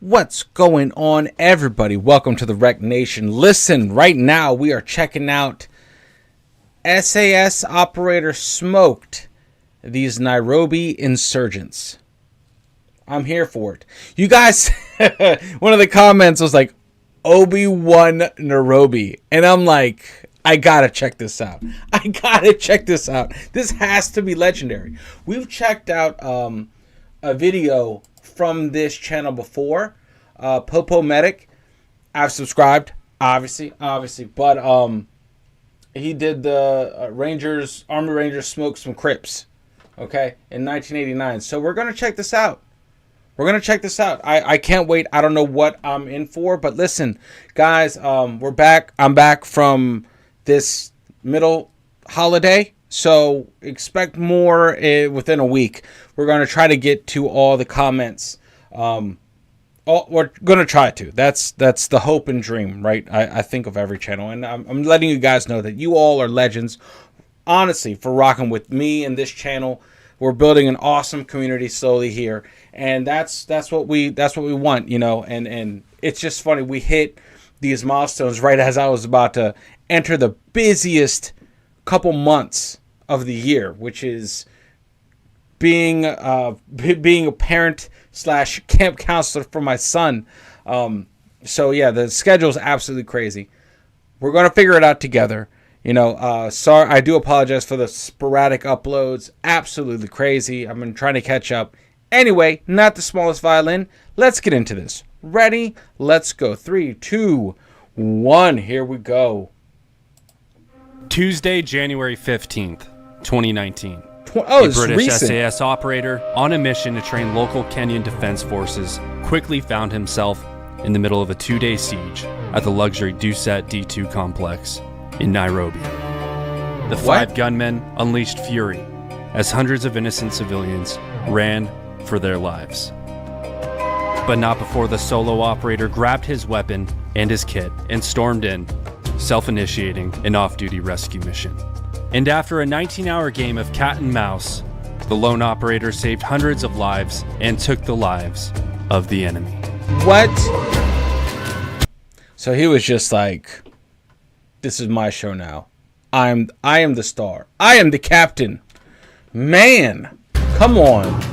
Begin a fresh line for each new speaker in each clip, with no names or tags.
What's going on, everybody? Welcome to the Rec Nation. Listen, right now we are checking out SAS operator smoked these Nairobi Insurgents. I'm here for it. You guys, one of the comments was like, Obi-Wan Nairobi. And I'm like, I gotta check this out. This has to be legendary. We've checked out a video from this channel before, Popo Medic. I've subscribed, obviously, but he did the Army Rangers smoked some Crips, okay, in 1989. So we're gonna check this out. I can't wait. I don't know what I'm in for, but listen, guys, we're back. I'm back from this middle holiday, so expect more within a week. We're going to try to get to all the comments. We're going to try to. That's the hope and dream, right? I think of every channel, and I'm letting you guys know that you all are legends, honestly, for rocking with me and this channel. We're building an awesome community slowly here, and that's what we want, you know. And it's just funny, we hit these milestones right as I was about to enter the busiest couple months of the year, which is being a parent / camp counselor for my son. So yeah, the schedule is absolutely crazy. We're gonna figure it out together. You know, sorry, I do apologize for the sporadic uploads. Absolutely crazy. I've been trying to catch up. Anyway, not the smallest violin. Let's get into this. Ready? Let's go. 3, 2, 1. Here we go.
Tuesday, January 15th, 2019.
A
British
recent.
SAS operator on a mission to train local Kenyan defense forces quickly found himself in the middle of a 2-day siege at the luxury Duset D2 complex in Nairobi. The five gunmen unleashed fury as hundreds of innocent civilians ran for their lives. But not before the solo operator grabbed his weapon and his kit and stormed in, self-initiating an off-duty rescue mission. And after a 19-hour game of cat and mouse, the lone operator saved hundreds of lives and took the lives of the enemy.
What? So he was just like, this is my show now. I am the star. I am the captain. Man, come on.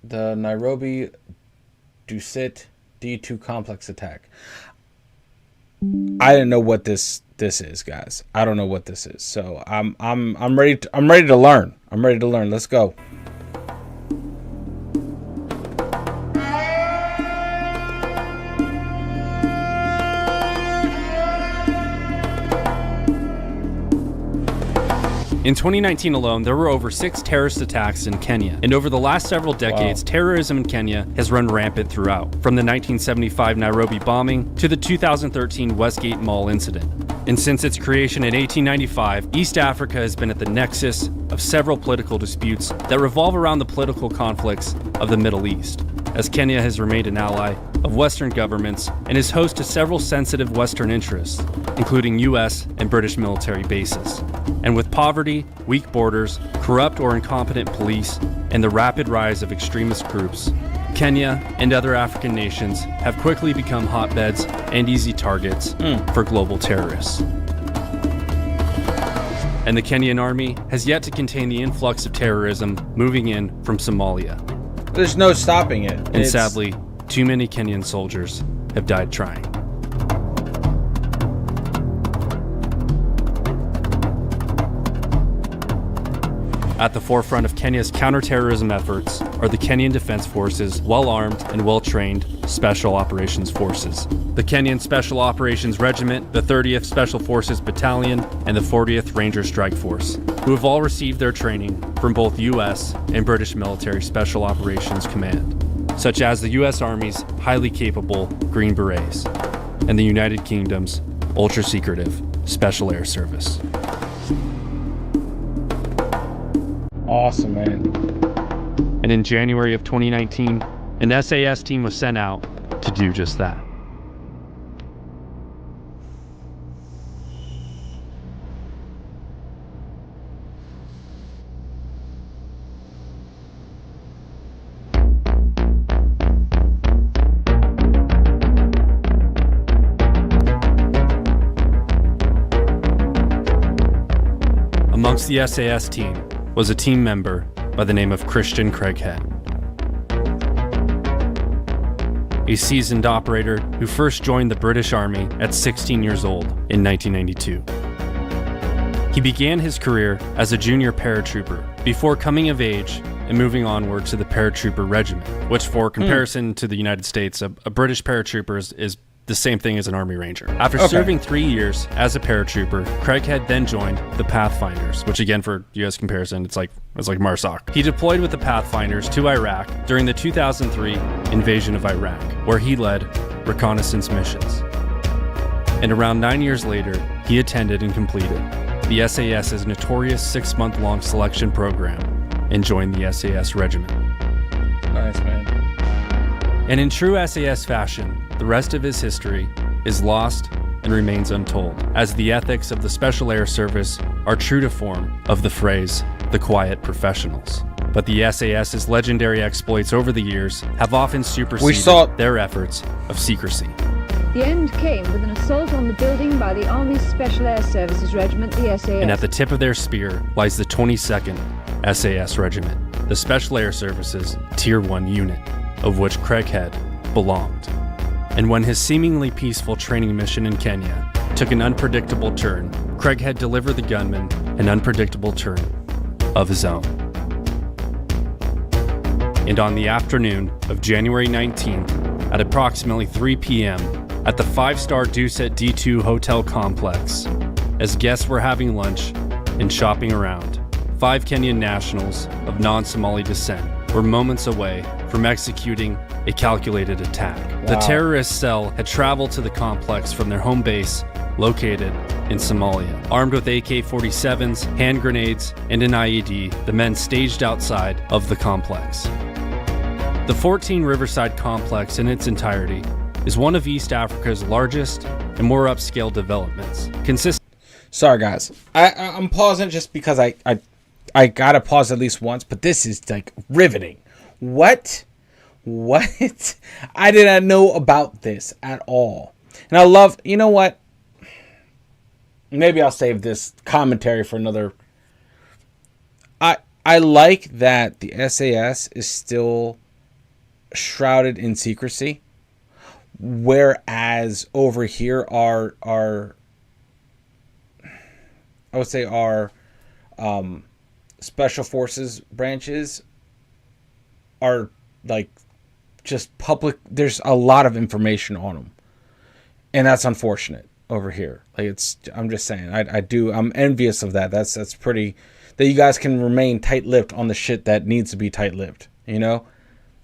The Nairobi Duset D2 complex attack. I didn't know what this is, guys. I don't know what this is. So I'm ready to learn. Let's go.
In 2019 alone, there were over 6 terrorist attacks in Kenya. And over the last several decades, terrorism in Kenya has run rampant throughout, from the 1975 Nairobi bombing to the 2013 Westgate Mall incident. And since its creation in 1895, East Africa has been at the nexus of several political disputes that revolve around the political conflicts of the Middle East, as Kenya has remained an ally of Western governments and is host to several sensitive Western interests, including US and British military bases. And with poverty, weak borders, corrupt or incompetent police, and the rapid rise of extremist groups, Kenya and other African nations have quickly become hotbeds and easy targets for global terrorists. And the Kenyan army has yet to contain the influx of terrorism moving in from Somalia.
There's no stopping it.
And sadly, too many Kenyan soldiers have died trying. At the forefront of Kenya's counterterrorism efforts are the Kenyan Defense Forces' well-armed and well-trained Special Operations Forces. The Kenyan Special Operations Regiment, the 30th Special Forces Battalion, and the 40th Ranger Strike Force, who have all received their training from both U.S. and British Military Special Operations Command, such as the U.S. Army's highly capable Green Berets and the United Kingdom's ultra-secretive Special Air Service.
Awesome, man.
And in January of 2019, An SAS team was sent out to do just that. Amongst the SAS team was a team member by the name of Christian Craighead, a seasoned operator who first joined the British Army at 16 years old in 1992. He began his career as a junior paratrooper before coming of age and moving onward to the paratrooper regiment, which for comparison to the United States, a British paratrooper is the same thing as an Army Ranger. After serving 3 years as a paratrooper, Craighead then joined the Pathfinders, which again, for U.S. comparison, it's like MARSOC. He deployed with the Pathfinders to Iraq during the 2003 invasion of Iraq, where he led reconnaissance missions. And around 9 years later, he attended and completed the SAS's notorious 6-month-long selection program and joined the SAS regiment.
Nice, man.
And in true SAS fashion, the rest of his history is lost and remains untold, as the ethics of the Special Air Service are true to form of the phrase, the quiet professionals. But the SAS's legendary exploits over the years have often superseded their efforts of secrecy.
The end came with an assault on the building by the Army's Special Air Services Regiment, the SAS.
And at the tip of their spear lies the 22nd SAS Regiment, the Special Air Services Tier 1 unit, of which Craighead belonged. And when his seemingly peaceful training mission in Kenya took an unpredictable turn, Craighead delivered the gunman an unpredictable turn of his own. And on the afternoon of January 19th, at approximately 3 p.m., at the 5-star Duset D2 hotel complex, as guests were having lunch and shopping around, 5 Kenyan nationals of non-Somali descent were moments away from executing a calculated attack. Wow. The terrorist cell had traveled to the complex from their home base located in Somalia. Armed with AK-47s, hand grenades, and an IED, the men staged outside of the complex. The 14 Riverside complex in its entirety is one of East Africa's largest and more upscale developments.
Sorry, guys. I'm pausing just because I gotta pause at least once, but this is like riveting. What? I did not know about this at all. And I love, you know what? Maybe I'll save this commentary for another. I like that the SAS is still shrouded in secrecy, whereas over here our I would say our special forces branches are like just public. There's a lot of information on them, and that's unfortunate over here. Like I'm just saying, I'm envious of that. That's pretty, that you guys can remain tight-lipped on the shit that needs to be tight-lipped, you know?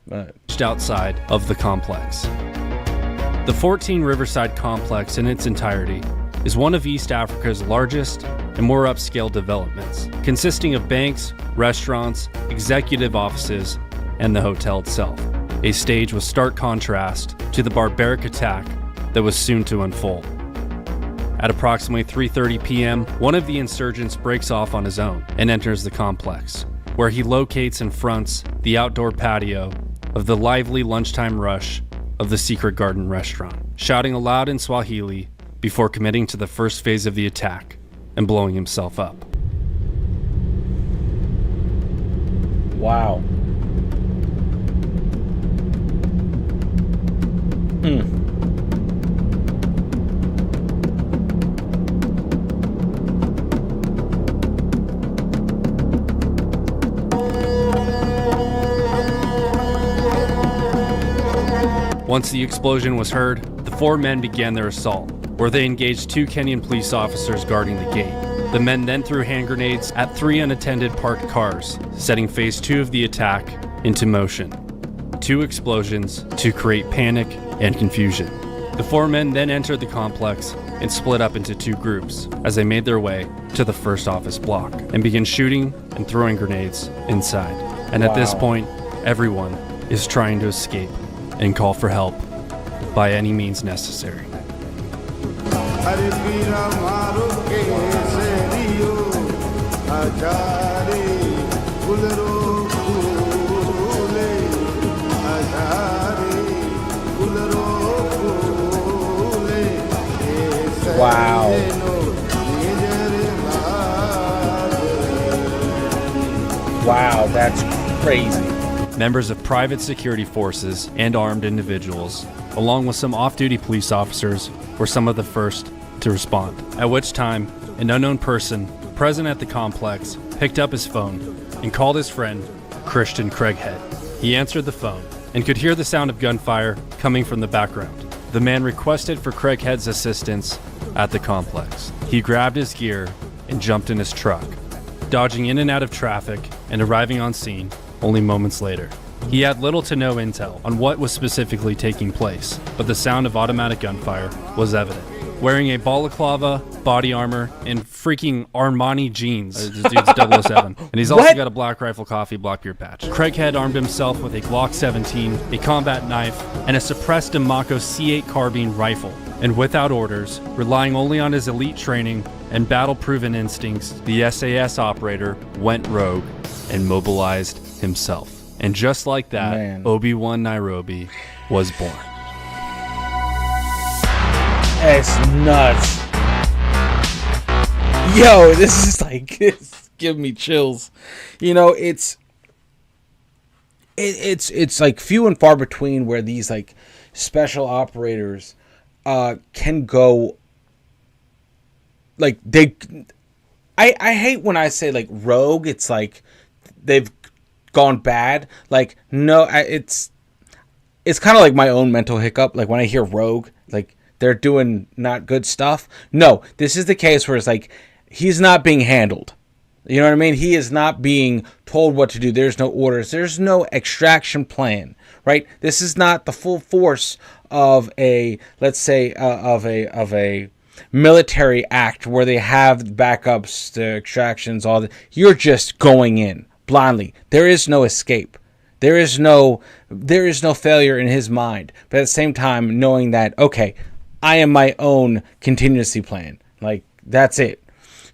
But
outside of the complex. The 14 Riverside complex in its entirety is one of East Africa's largest and more upscale developments, consisting of banks, restaurants, executive offices, and the hotel itself. A stage with stark contrast to the barbaric attack that was soon to unfold. At approximately 3:30 p.m., one of the insurgents breaks off on his own and enters the complex, where he locates and fronts the outdoor patio of the lively lunchtime rush of the Secret Garden restaurant, shouting aloud in Swahili before committing to the first phase of the attack and blowing himself up.
wow.
Once the explosion was heard, the 4 men began their assault, where they engaged 2 Kenyan police officers guarding the gate. The men then threw hand grenades at 3 unattended parked cars, setting phase 2 of the attack into motion. 2 explosions to create panic and confusion. The 4 men then entered the complex and split up into 2 groups as they made their way to the first office block and began shooting and throwing grenades inside. And at this point, everyone is trying to escape and call for help by any means necessary.
Wow. Wow, that's crazy.
Members of private security forces and armed individuals, along with some off-duty police officers, were some of the first to respond. At which time, an unknown person present at the complex picked up his phone and called his friend, Christian Craighead. He answered the phone and could hear the sound of gunfire coming from the background. The man requested for Craighead's assistance at the complex. He grabbed his gear and jumped in his truck, dodging in and out of traffic and arriving on scene only moments later. He had little to no intel on what was specifically taking place, but the sound of automatic gunfire was evident. Wearing a balaclava, body armor, and freaking Armani jeans. This dude's 007. And he's also got a Black Rifle Coffee Black Beard patch. Craighead armed himself with a Glock 17, a combat knife, and a suppressed Mako C8 carbine rifle. And without orders, relying only on his elite training and battle-proven instincts, the SAS operator went rogue and mobilized himself. And just like that,
Man.
Obi-Wan Nairobi was born.
It's nuts. Yo, this is like, it's giving me chills. You know, it's like few and far between where these like special operators can go. Like I hate when I say like rogue. It's like they've gone bad. Like no, it's kind of like my own mental hiccup. Like when I hear rogue, like they're doing not good stuff. No, this is the case where it's like he's not being handled. You know what I mean? He is not being told what to do. There's no orders. There's no extraction plan, right? This is not the full force of a, let's say, of a military act where they have backups, the extractions, all that. You're just going in blindly. There is no escape. There is no failure in his mind. But at the same time, knowing that, okay, I am my own contingency plan. Like, that's it.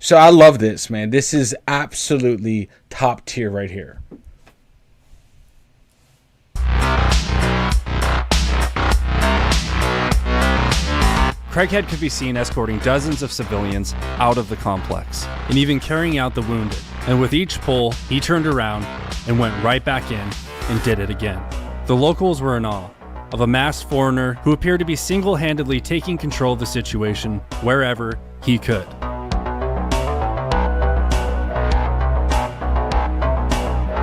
So I love this, man. This is absolutely top tier right here.
Craighead could be seen escorting dozens of civilians out of the complex, and even carrying out the wounded. And with each pull, he turned around and went right back in and did it again. The locals were in awe of a masked foreigner who appeared to be single-handedly taking control of the situation wherever he could.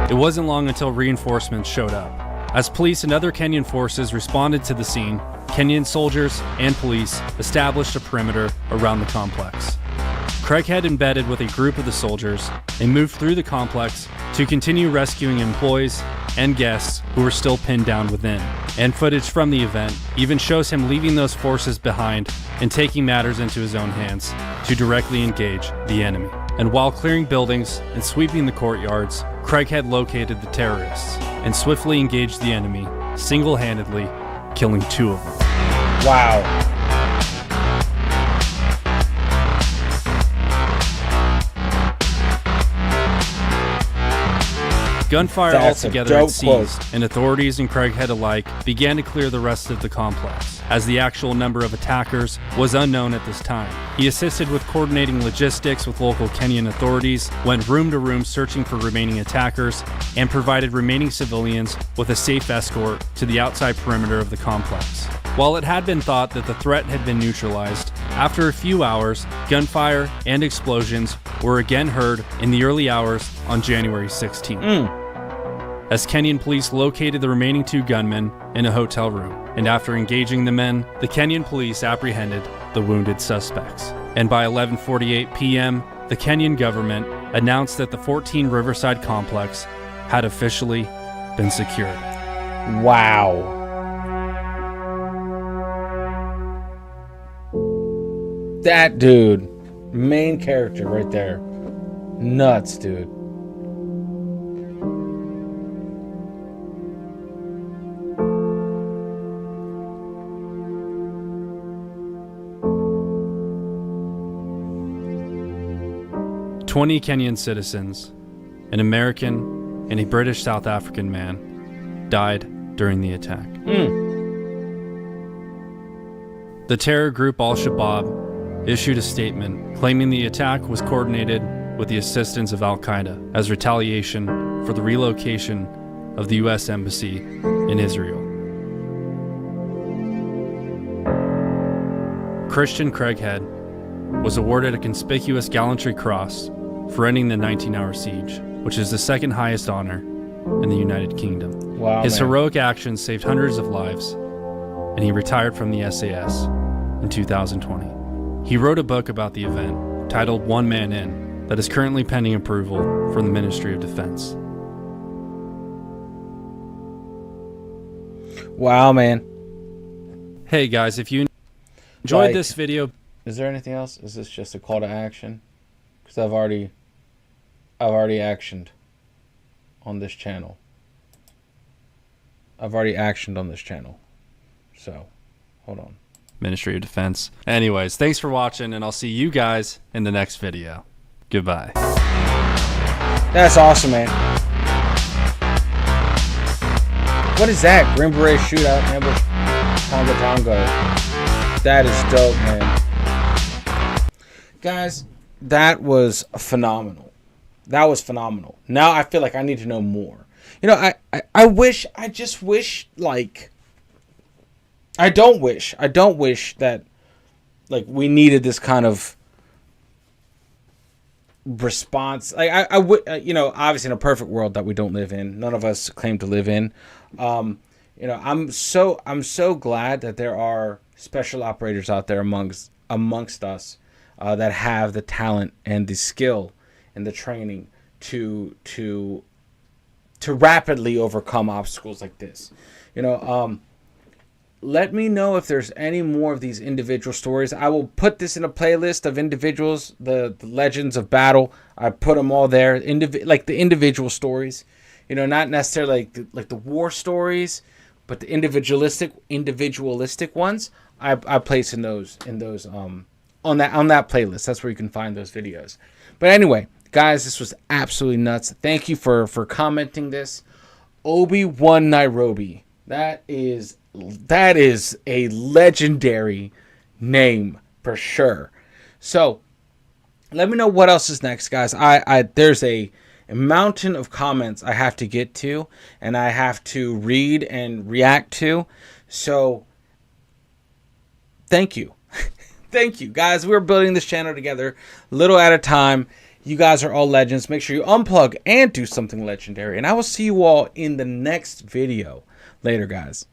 It wasn't long until reinforcements showed up. As police and other Kenyan forces responded to the scene, Kenyan soldiers and police established a perimeter around the complex. Craighead embedded with a group of the soldiers and moved through the complex to continue rescuing employees and guests who were still pinned down within. And footage from the event even shows him leaving those forces behind and taking matters into his own hands to directly engage the enemy. And while clearing buildings and sweeping the courtyards, Craighead located the terrorists and swiftly engaged the enemy, single-handedly killing 2 of them.
Wow.
Gunfire
That's
altogether had ceased, and authorities and Craighead alike began to clear the rest of the complex, as the actual number of attackers was unknown at this time. He assisted with coordinating logistics with local Kenyan authorities, went room to room searching for remaining attackers, and provided remaining civilians with a safe escort to the outside perimeter of the complex. While it had been thought that the threat had been neutralized, after a few hours, gunfire and explosions were again heard in the early hours on January 16th. As Kenyan police located the remaining 2 gunmen in a hotel room, and after engaging the men, the Kenyan police apprehended the wounded suspects. And by 11:48 p.m., the Kenyan government announced that the 14 Riverside complex had officially been secured.
Wow. That dude, main character right there. Nuts, dude.
20 Kenyan citizens, an American, and a British South African man died during the attack. The terror group Al-Shabaab issued a statement claiming the attack was coordinated with the assistance of Al-Qaeda as retaliation for the relocation of the U.S. Embassy in Israel. Christian Craighead was awarded a conspicuous gallantry cross for ending the 19-hour siege, which is the second highest honor in the United Kingdom.
Wow,
His
man.
heroic actions saved hundreds of lives, and he retired from the SAS in 2020. He wrote a book about the event titled One Man In that is currently pending approval from the Ministry of Defense.
Wow, man.
Hey guys, if you enjoyed
Like-
this video,
Is there anything else? Is this just a call to action? Because I've already actioned on this channel. I've already actioned on this channel. So, hold on.
Ministry of Defense. Anyways, thanks for watching, and I'll see you guys in the next video. Goodbye.
That's awesome, man. What is that? Green Beret shootout, ambush, Tonga Tonga. That is dope, man. Guys, that was phenomenal. That was phenomenal. Now I feel like I need to know more. You know, I just wish, like, I don't wish that, like, we needed this kind of response. Like, I would, you know, obviously in a perfect world that we don't live in, none of us claim to live in. You know, I'm so glad that there are special operators out there amongst us that have the talent and the skill and the training to rapidly overcome obstacles like this. You know, let me know if there's any more of these individual stories. I will put this in a playlist of individuals, the legends of battle. I put them all there, like the individual stories. You know, not necessarily like the war stories, but the individualistic ones. I place in those on that playlist. That's where you can find those videos. But anyway, guys, this was absolutely nuts. Thank you for commenting this. Obi-Wan Nairobi. That is a legendary name for sure. So let me know what else is next, guys. There's a mountain of comments I have to get to and I have to read and react to. So thank you. Thank you, guys. We're building this channel together, little at a time. You guys are all legends. Make sure you unplug and do something legendary. And I will see you all in the next video. Later, guys.